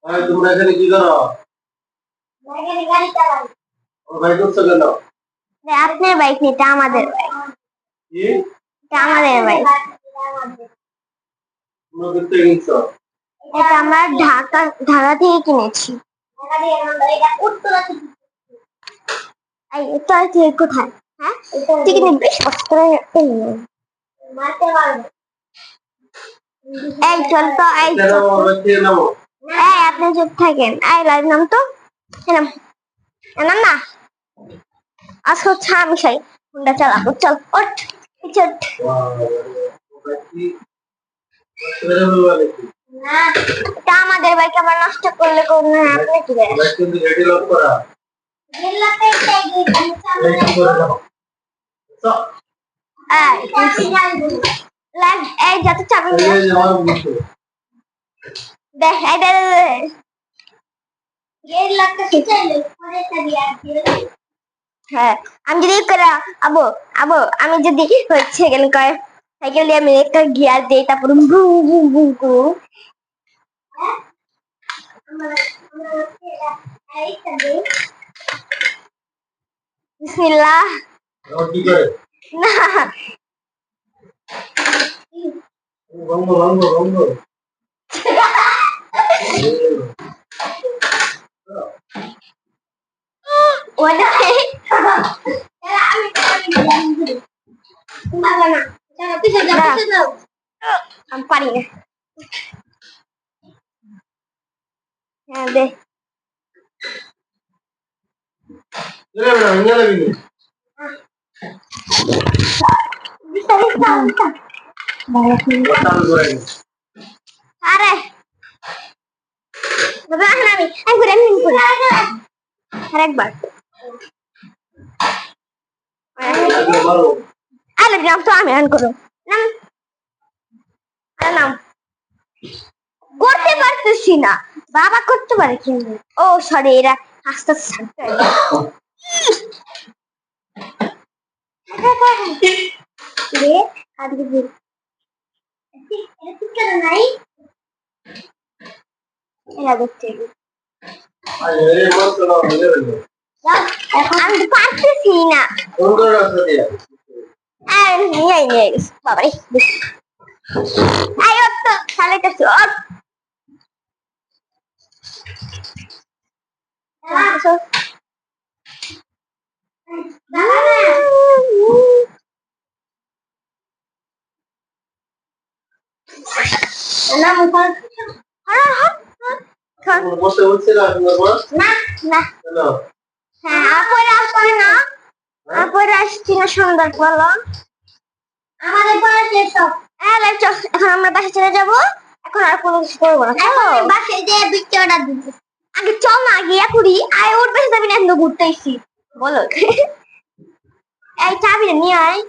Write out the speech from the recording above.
তোমরা এখানে কি করো? এখানে গাড়ি চালাই। ও ভাই করছো কেন? আপনার বাইক নিতে আমাদের বাইক। কি? এটা আমাদের বাইক। তোমরা করতে গেছো? এটা আমরা ঢাকা থেকে কিনেছি। এই এটা থেকে কোথায়? হ্যাঁ? তুই কিন্তু বেশ কষ্ট করে মারতে পারবে। এই চল তো এই আপনি চুপ থাকেন। এই লাইভ নাম তো নাম নাম না আজকে হচ্ছে আমি সেই হুন্ডা চালাবো। চল ওঠ চট এটা আমাদের বাইক আমরা নষ্ট করলে করুন আপনি কি এই যাতে চাবি দেখ হ্যাঁ আমি যদি আবো আবো আমি যদি হচ্ছে গেলে কয় সাইকেল দিয়ে আমি একটা গিয়ার দিই তারপর ভু ভু ভু ভু বিসমিল্লাহ না আমি পারি না হ্যাঁ দে আরে বাবা আমি ঘুরে আরেকবার আরে নাম তো আমি অন করো নাম নাম করতে পারতেছি না বাবা করতে পারে কিন্তু ও সরি এরা আস্তে আস্তে আমি পারতেছি না বাবারে আয় তো চালাইতেছি সুন্দর বলো আমাদের পড়াশোনা সব এখন আমরা বাসা চলে যাবো এখন আর কোনো কিছু করবো না বাসায় যে বিচ্ছে অর্ডার দিচ্ছি আগে চল না গিয়া করি আয় ওর বাসা যাবি না এখন ঘুরতে এসছি বলো এই চাবি নিয়ে আয়